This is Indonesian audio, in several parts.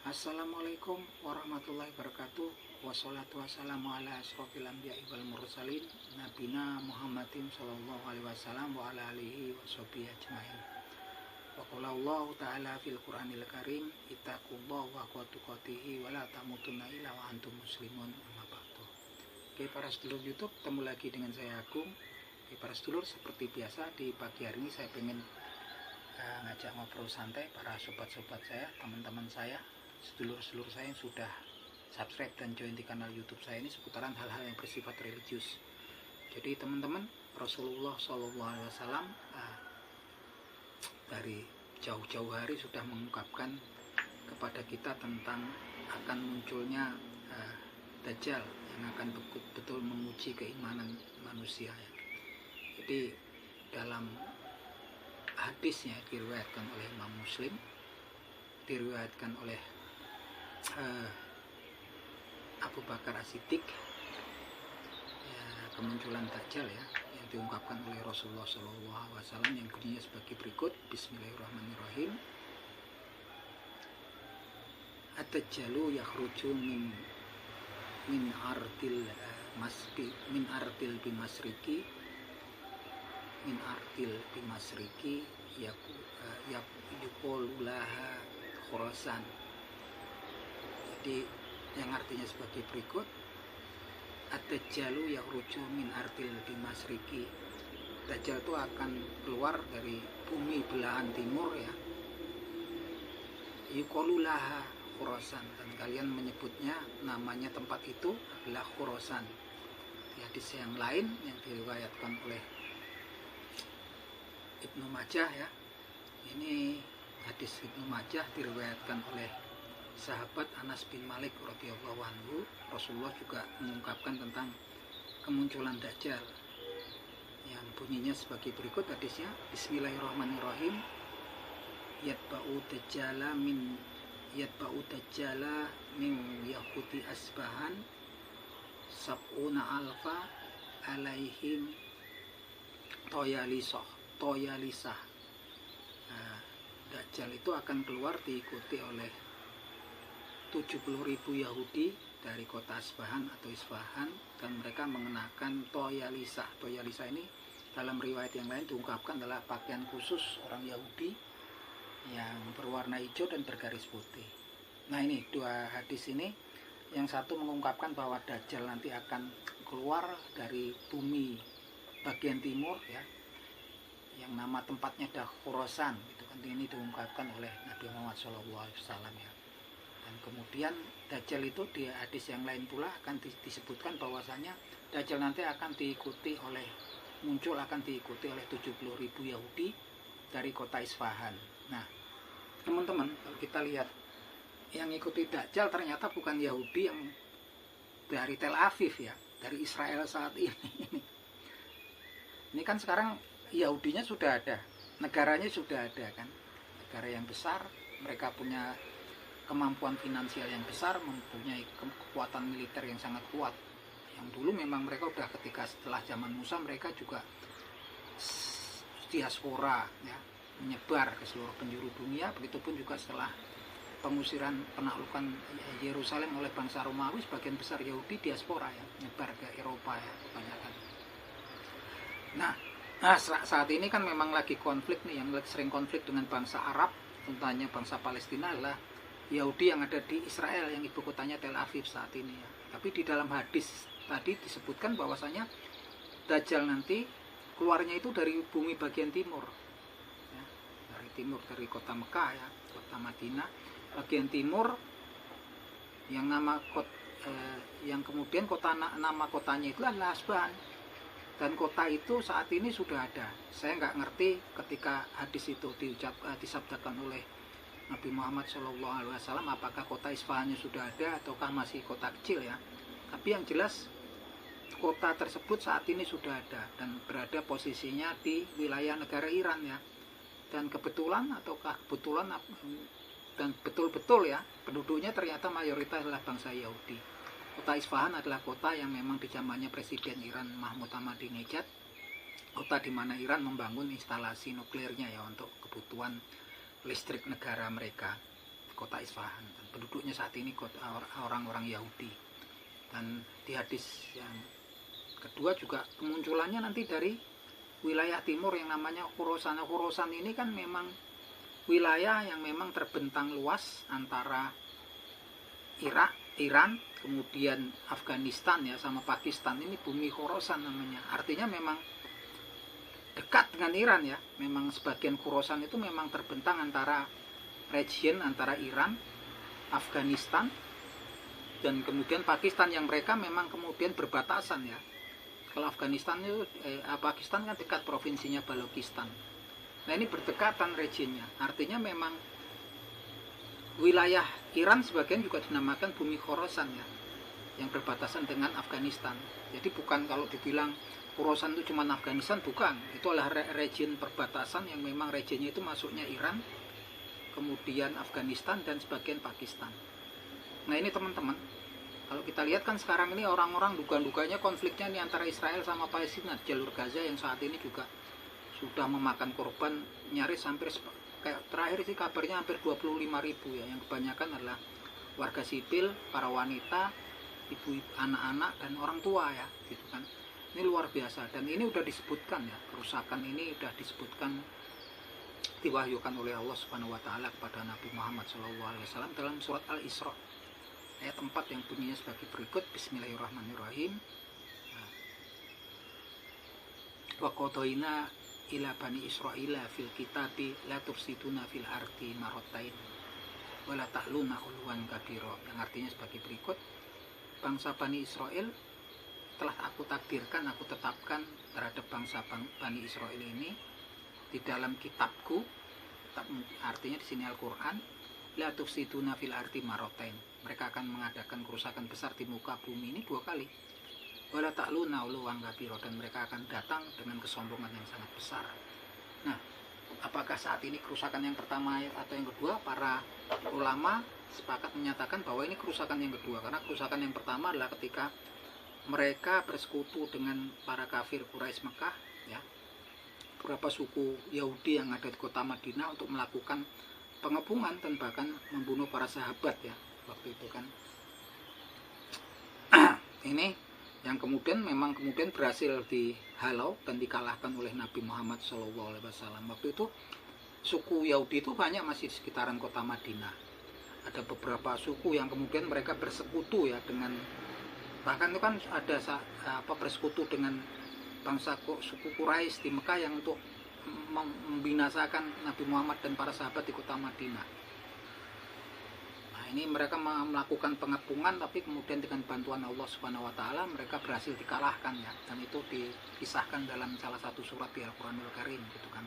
Assalamualaikum warahmatullahi wabarakatuh. Wassalatu wassalamu ala asrofil anbiya'i wal mursalin nabina Muhammadin sallallahu alaihi wasallam wa ala alihi wa sahbihi ajmain. Wa qala Allah ta'ala fil Qur'anil Karim ittaqullaha wa haqqa tuqatih wa la tamutunna illa wa antum muslimun. Amma ba'du. Oke, para sedulur YouTube, ketemu lagi dengan saya Agung. Oke, para sedulur, seperti biasa di pagi hari ini saya pengen ngajak ngobrol santai para sobat-sobat saya, teman-teman saya, sedulur-sedulur saya yang sudah subscribe dan join di kanal YouTube saya ini seputaran hal-hal yang bersifat religius. Jadi teman-teman, Rasulullah SAW dari jauh-jauh hari sudah mengungkapkan kepada kita tentang akan munculnya Dajjal yang akan betul-betul menguji keimanan manusia. Jadi dalam hadisnya diriwayatkan oleh Imam Muslim, diriwayatkan oleh Abu Bakar As-Siddiq, ya, kemunculan Dajjal ya, yang diungkapkan oleh Rasulullah SAW yang bunyinya sebagai berikut. Bismillahirrahmanirrahim. Ad-Dajjalu yakhruju min ardil bimasriki min ardil bimasriki yuqolulaha Khurasan. Jadi yang artinya sebagai berikut, Ad-Dajjalu yakhruju min ardil bimasriki. Dajjal itu akan keluar dari bumi belahan timur ya, yuqolulaha Khurasan, dan kalian menyebutnya, namanya tempat itu adalah Khurasan. Di hadis yang lain yang diriwayatkan oleh Ibnu Majah ya, ini hadis Ibnu Majah diriwayatkan oleh sahabat Anas bin Malik radhiyallahu anhu. Rasulullah juga mengungkapkan tentang kemunculan Dajjal yang bunyinya sebagai berikut hadisnya. Bismillahirrahmanirrahim. Yatba'u dajjala min Yahudi Asbahan sab'una alfa alaihim toyalisah. Dajjal itu akan keluar diikuti oleh 70.000 Yahudi dari kota Asbahan atau Isfahan, dan mereka mengenakan toyalisah. Toyalisah ini dalam riwayat yang lain diungkapkan adalah pakaian khusus orang Yahudi yang berwarna hijau dan bergaris putih. Nah, ini dua hadis ini, yang satu mengungkapkan bahwa Dajjal nanti akan keluar dari bumi bagian timur ya, yang nama tempatnya adalah Khurasan, itu kan, ini diungkapkan oleh Nabi Muhammad SAW ya. Dan kemudian Dajjal itu di hadis yang lain pula akan disebutkan bahwasanya Dajjal nanti akan diikuti oleh 70.000 Yahudi dari kota Isfahan. Nah teman-teman, kalau kita lihat yang ikuti Dajjal ternyata bukan Yahudi yang dari Tel Aviv ya, dari Israel saat ini. Ini kan sekarang Yahudinya sudah ada, negaranya sudah ada kan, negara yang besar, mereka punya kemampuan finansial yang besar, mempunyai kekuatan militer yang sangat kuat. Yang dulu memang mereka udah, ketika setelah zaman Musa mereka juga diaspora ya, menyebar ke seluruh penjuru dunia. Begitupun juga setelah pengusiran, penaklukan Yerusalem oleh bangsa Romawi, sebagian besar Yahudi diaspora ya, menyebar ke Eropa ya kebanyakan. Nah saat ini kan memang lagi konflik nih, yang sering konflik dengan bangsa Arab, tentunya bangsa Palestina, adalah Yahudi yang ada di Israel yang ibu kotanya Tel Aviv saat ini ya. Tapi di dalam hadis tadi disebutkan bahwasanya Dajjal nanti keluarnya itu dari bumi bagian timur ya, dari timur, dari kota Mekah ya, kota Madinah bagian timur, yang yang kemudian nama kotanya itu adalah Asbahan. Dan kota itu saat ini sudah ada. Saya nggak ngerti ketika hadis itu disabdakan oleh Nabi Muhammad SAW, apakah kota Isfahannya sudah ada ataukah masih kota kecil ya. Tapi yang jelas kota tersebut saat ini sudah ada dan berada posisinya di wilayah negara Iran ya. Dan betul-betul ya, penduduknya ternyata mayoritas adalah bangsa Yahudi. Kota Isfahan adalah kota yang memang di zamannya Presiden Iran Mahmud Ahmadinejad, kota di mana Iran membangun instalasi nuklirnya ya untuk kebutuhan listrik negara mereka. kota Isfahan. Dan penduduknya saat ini orang-orang Yahudi. Dan di hadis yang kedua juga kemunculannya nanti dari wilayah timur yang namanya Khorasan. Khorasan ini kan memang wilayah yang memang terbentang luas antara Irak, Iran, kemudian Afghanistan ya sama Pakistan. Ini bumi Khorasan namanya. Artinya memang dekat dengan Iran ya. Memang sebagian Khorasan itu memang terbentang antara region antara Iran, Afghanistan, dan kemudian Pakistan yang mereka memang kemudian berbatasan ya. Kalau Afghanistan itu Pakistan kan dekat provinsinya Balochistan. Nah ini berdekatan regionnya. Artinya memang wilayah Iran sebagian juga dinamakan bumi Khorasan ya, yang berbatasan dengan Afghanistan. Jadi bukan kalau dibilang Khorasan itu cuma Afghanistan, bukan. Itu adalah region perbatasan yang memang regionnya itu masuknya Iran, kemudian Afghanistan dan sebagian Pakistan. Nah ini teman-teman, kalau kita lihat kan sekarang ini orang-orang duga-duganya konfliknya ini antara Israel sama Palestina, jalur Gaza yang saat ini juga sudah memakan korban nyaris hampir, kayak terakhir sih kabarnya hampir 25.000 ya, yang kebanyakan adalah warga sipil, para wanita, ibu, anak-anak dan orang tua ya, gitu kan. Ini luar biasa dan ini udah disebutkan ya, kerusakan ini udah disebutkan, diwahyukan oleh Allah Subhanahu wa taala kepada Nabi Muhammad SAW dalam surat Al-Isra ayat 4 yang bunyinya sebagai berikut. Bismillahirrahmanirrahim. Wa qadaina ila bani Israila fil kitabi la tufsiduna fil ardi marratain wa la ta'luna ulwan kabira, yang artinya sebagai berikut. Bangsa Bani Israel telah aku takdirkan, aku tetapkan terhadap bangsa Bani Israel ini di dalam kitabku, artinya di sini Al-Qur'an, la tufsiduna fil ardi marratain, mereka akan mengadakan kerusakan besar di muka bumi ini 2 kali. Wala ta'luna uluwan kabira, dan mereka akan datang dengan kesombongan yang sangat besar. Nah, apakah saat ini kerusakan yang pertama atau yang kedua? Para ulama sepakat menyatakan bahwa ini kerusakan yang kedua, karena kerusakan yang pertama adalah ketika mereka bersekutu dengan para kafir Quraisy Mekah ya, beberapa suku Yahudi yang ada di kota Madinah untuk melakukan pengepungan dan bahkan membunuh para sahabat ya waktu itu kan. Ini yang kemudian memang berhasil dihalau dan dikalahkan oleh Nabi Muhammad SAW. Waktu itu suku Yahudi itu banyak masih di sekitaran kota Madinah. Ada beberapa suku yang kemudian mereka bersekutu ya dengan, bahkan itu kan ada bersekutu dengan bangsa suku Quraisy di Mekah yang untuk membinasakan Nabi Muhammad dan para sahabat di kota Madinah. Nah ini mereka melakukan pengepungan, tapi kemudian dengan bantuan Allah Subhanahu wa taala mereka berhasil dikalahkan ya, dan itu dikisahkan dalam salah satu surat di Al-Qur'anul Karim gitu kan.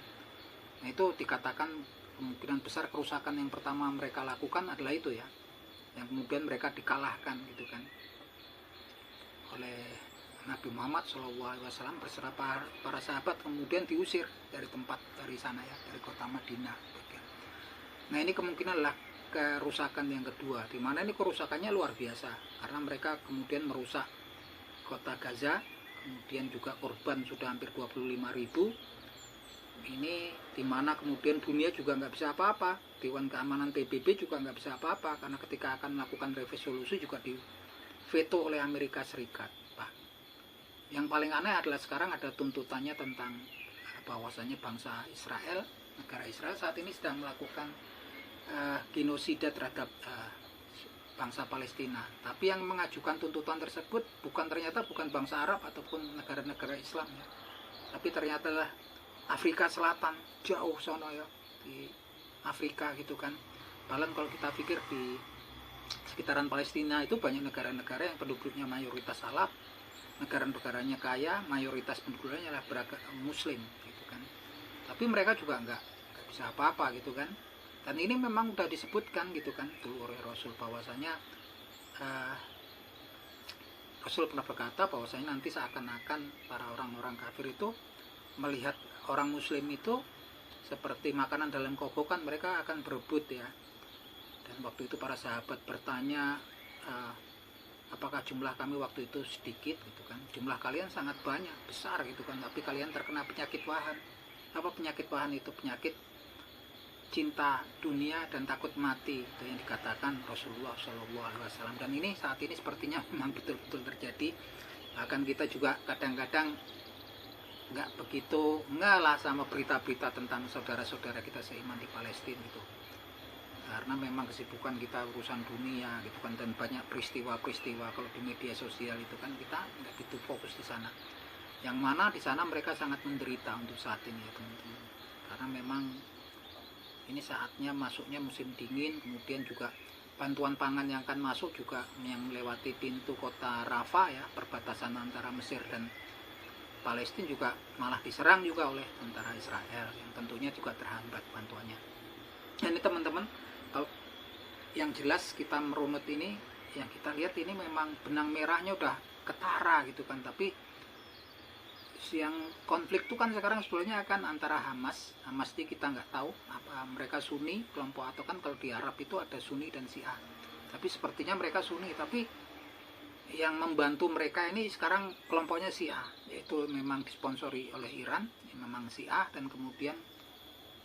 Nah itu dikatakan kemungkinan besar kerusakan yang pertama mereka lakukan adalah itu ya, yang kemudian mereka dikalahkan gitu kan oleh Nabi Muhammad SAW beserta para sahabat, kemudian diusir dari sana ya, dari kota Madinah. Nah ini kemungkinan adalah kerusakan yang kedua, di mana ini kerusakannya luar biasa karena mereka kemudian merusak kota Gaza, kemudian juga korban sudah hampir 25.000. Ini di mana kemudian dunia juga nggak bisa apa-apa, Dewan Keamanan PBB juga nggak bisa apa-apa karena ketika akan melakukan resolusi juga diveto oleh Amerika Serikat. Yang paling aneh adalah sekarang ada tuntutannya tentang bahwasanya bangsa Israel, negara Israel saat ini sedang melakukan genosida terhadap bangsa Palestina. Tapi yang mengajukan tuntutan tersebut ternyata bukan bangsa Arab ataupun negara-negara Islam ya, tapi ternyata adalah Afrika Selatan, jauh sono ya, di Afrika gitu kan. Bahkan kalau kita pikir di sekitaran Palestina itu banyak negara-negara yang penduduknya mayoritas Arab, negara-negaranya kaya, mayoritas penduduknya adalah beragama Muslim gitu kan. Tapi mereka juga nggak bisa apa-apa gitu kan. Dan ini memang udah disebutkan gitu kan dulu oleh Rasul bahwasanya Rasul pernah berkata bahwasanya nanti seakan-akan para orang-orang kafir itu melihat orang Muslim itu seperti makanan dalam kokokan, mereka akan berebut ya. Dan waktu itu para sahabat bertanya, apakah jumlah kami waktu itu sedikit gitu kan? Jumlah kalian sangat banyak, besar gitu kan, tapi kalian terkena penyakit wahan. Apa penyakit wahan itu? Penyakit cinta dunia dan takut mati, itu yang dikatakan Rasulullah SAW. Dan ini saat ini sepertinya memang betul-betul terjadi. Bahkan kita juga kadang-kadang nggak begitu ngalah sama berita-berita tentang saudara-saudara kita seiman di Palestina gitu, karena memang kesibukan kita urusan dunia gitu kan, dan banyak peristiwa-peristiwa kalau di media sosial itu kan kita nggak begitu fokus di sana, yang mana di sana mereka sangat menderita untuk saat ini ya teman-teman, karena memang ini saatnya masuknya musim dingin. Kemudian juga bantuan pangan yang akan masuk juga yang melewati pintu kota Rafah ya, perbatasan antara Mesir dan Palestina, juga malah diserang juga oleh tentara Israel, yang tentunya juga terhambat bantuannya. Dan ini teman-teman, kalau yang jelas kita merunut ini, yang kita lihat ini memang benang merahnya udah ketara gitu kan. Tapi yang konflik itu kan sekarang sebetulnya kan antara Hamas ini kita nggak tahu apa mereka Sunni kelompok, atau kan kalau di Arab itu ada Sunni dan Syiah, tapi sepertinya mereka Sunni, tapi yang membantu mereka ini sekarang kelompoknya Syiah, yaitu memang disponsori oleh Iran, memang Syiah, dan kemudian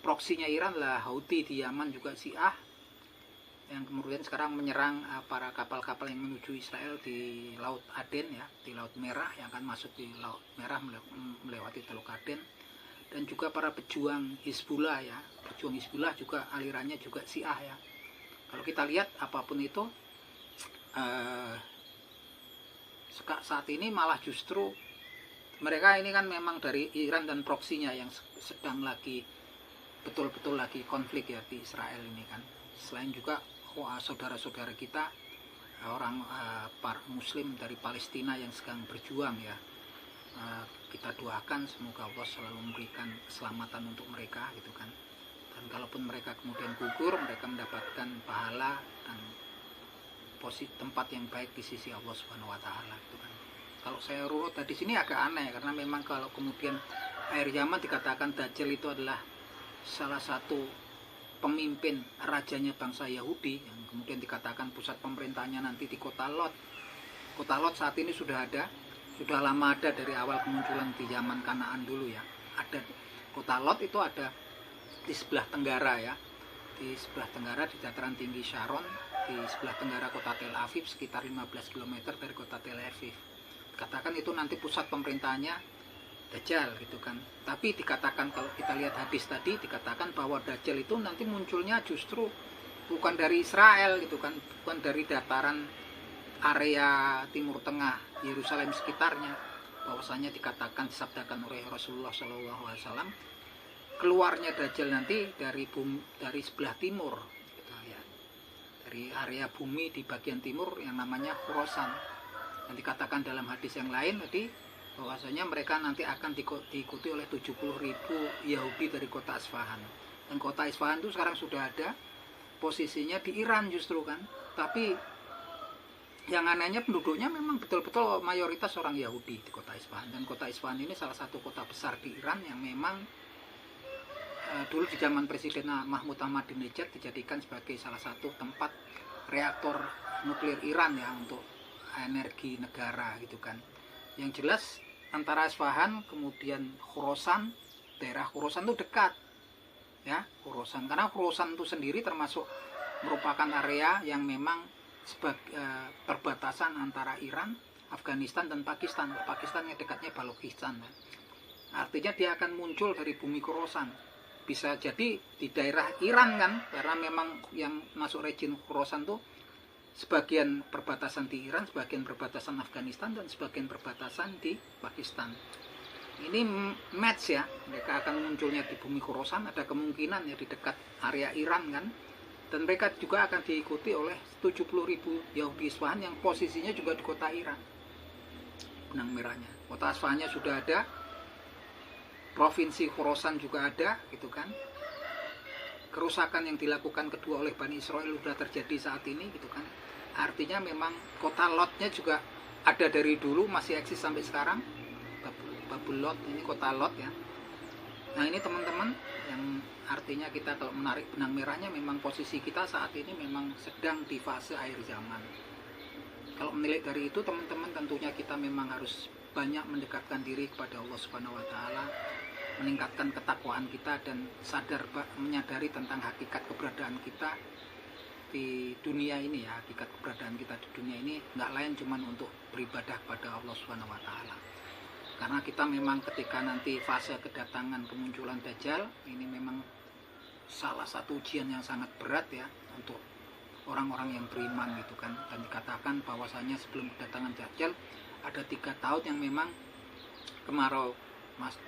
proksinya Iran lah Houthi di Yaman juga Syiah, yang kemudian sekarang menyerang para kapal-kapal yang menuju Israel di Laut Aden ya, di Laut Merah, yang akan masuk di Laut Merah melewati Teluk Aden. Dan juga para pejuang Hizbullah ya, pejuang Hizbullah juga alirannya juga Syiah ya. Kalau kita lihat apapun itu saat ini malah justru mereka ini kan memang dari Iran dan proksinya yang sedang lagi betul-betul lagi konflik ya di Israel ini kan. Selain juga saudara-saudara kita orang para muslim dari Palestina yang sedang berjuang ya, kita doakan semoga Allah selalu memberikan keselamatan untuk mereka gitu kan. Dan kalaupun mereka kemudian gugur, mereka mendapatkan pahala dan tempat yang baik di sisi Allah Subhanahu wa taala gitu kan. Kalau saya runut di sini agak aneh, karena memang kalau kemudian akhir zaman dikatakan Dajjal itu adalah salah satu pemimpin rajanya bangsa Yahudi, yang kemudian dikatakan pusat pemerintahnya nanti di kota Lot. Kota Lot saat ini sudah ada, sudah lama ada dari awal kemunculan di zaman Kanaan dulu ya. Ada kota Lot itu ada di sebelah tenggara ya, di sebelah tenggara di dataran tinggi Sharon, di sebelah tenggara kota Tel Aviv sekitar 15 km dari kota Tel Aviv. Katakan itu nanti pusat pemerintahannya Dajjal gitu kan. Tapi dikatakan kalau kita lihat hadis tadi dikatakan bahwa Dajjal itu nanti munculnya justru bukan dari Israel gitu kan, bukan dari dataran area Timur Tengah Yerusalem sekitarnya. Bahwasanya dikatakan disabdakan oleh Rasulullah SAW, keluarnya Dajjal nanti dari sebelah timur gitu ya, dari area bumi di bagian timur yang namanya Khurasan. Dan dikatakan dalam hadis yang lain tadi bahwasanya mereka nanti akan diikuti oleh 70.000 Yahudi dari kota Isfahan. Dan kota Isfahan itu sekarang sudah ada, posisinya di Iran justru kan. Tapi yang anehnya penduduknya memang betul-betul mayoritas orang Yahudi di kota Isfahan. Dan kota Isfahan ini salah satu kota besar di Iran yang memang dulu di zaman Presiden Mahmud Ahmadinejad dijadikan sebagai salah satu tempat reaktor nuklir Iran ya, untuk energi negara gitu kan. Yang jelas antara Isfahan kemudian Khurasan, daerah Khurasan itu dekat ya, Khurasan, karena Khurasan itu sendiri termasuk merupakan area yang memang sebagai perbatasan antara Iran, Afghanistan dan Pakistan. Pakistan yang dekatnya Balochistan ya. Artinya dia akan muncul dari bumi Khurasan, bisa jadi di daerah Iran kan, karena memang yang masuk region Khurasan itu sebagian perbatasan di Iran, sebagian perbatasan Afghanistan, dan sebagian perbatasan di Pakistan. Ini match ya, mereka akan munculnya di bumi Khurasan, ada kemungkinan ya di dekat area Iran kan. Dan mereka juga akan diikuti oleh 70.000 Yahudi Isfahan yang posisinya juga di kota Iran. Benang merahnya, kota Isfahannya sudah ada, provinsi Khurasan juga ada gitu kan. Kerusakan yang dilakukan kedua oleh Bani Israel sudah terjadi saat ini gitu kan. Artinya memang kota Lotnya juga ada dari dulu, masih eksis sampai sekarang. Babul Lot, ini kota Lot ya. Nah ini teman-teman, yang artinya kita kalau menarik benang merahnya, memang posisi kita saat ini memang sedang di fase akhir zaman. Kalau menilik dari itu teman-teman, tentunya kita memang harus banyak mendekatkan diri kepada Allah Subhanahu wa taala, meningkatkan ketakwaan kita dan menyadari tentang hakikat keberadaan kita di dunia ini ya. Hakikat keberadaan kita di dunia ini nggak lain cuman untuk beribadah kepada Allah Subhanahu wa taala. Karena kita memang ketika nanti fase kedatangan kemunculan Dajjal ini memang salah satu ujian yang sangat berat ya untuk orang-orang yang beriman gitu kan. Dan dikatakan bahwasanya sebelum kedatangan Dajjal ada 3 tahun yang memang kemarau,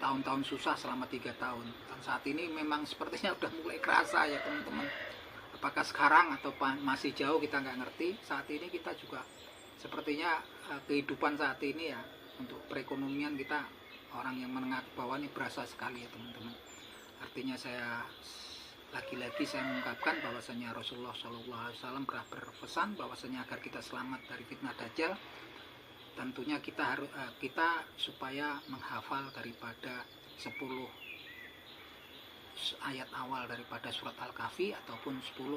tahun-tahun susah selama 3 tahun. Dan saat ini memang sepertinya udah mulai kerasa ya teman-teman. Apakah sekarang atau masih jauh kita nggak ngerti. Saat ini kita juga sepertinya kehidupan saat ini ya untuk perekonomian kita orang yang menengah ke bawah ini berasa sekali ya teman-teman. Artinya lagi-lagi saya mengungkapkan bahwasanya Rasulullah SAW pernah berpesan bahwasanya agar kita selamat dari fitnah Dajjal, tentunya kita supaya menghafal daripada 10 ayat awal daripada surat Al-Kahfi ataupun 10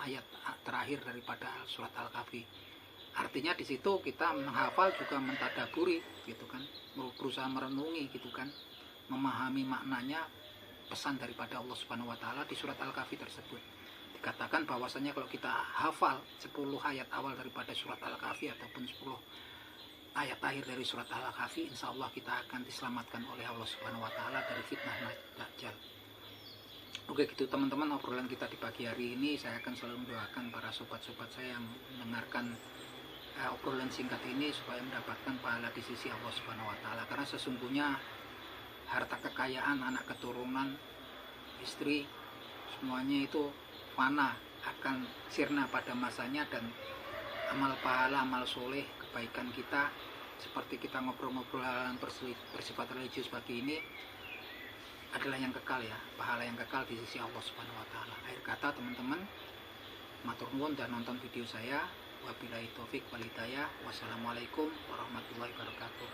ayat terakhir daripada surat Al-Kahfi. Artinya di situ kita menghafal juga mentadaburi gitu kan, berusaha merenungi gitu kan, memahami maknanya pesan daripada Allah Subhanahu wa taala di surat Al-Kahfi tersebut. Dikatakan bahwasanya kalau kita hafal 10 ayat awal daripada surat Al-Kahfi ataupun 10 ayat akhir dari surat Al-Kahfi, insya Allah kita akan diselamatkan oleh Allah Subhanahu wa taala dari fitnah Dajjal. Oke gitu teman-teman, obrolan kita di pagi hari ini. Saya akan selalu mendoakan para sobat-sobat saya yang mendengarkan obrolan singkat ini supaya mendapatkan pahala di sisi Allah Subhanahu wa taala. Karena sesungguhnya harta kekayaan, anak keturunan, istri, semuanya itu fana, akan sirna pada masanya, dan amal pahala, amal soleh, kebaikan kita seperti kita ngobrol-ngobrol hal yang bersifat religius pagi ini adalah yang kekal ya, pahala yang kekal di sisi Allah Subhanahu wa taala. Akhir kata teman-teman, matur nuwun dan nonton video saya. Wabillahi taufik wal hidayah. Wassalamualaikum warahmatullahi wabarakatuh.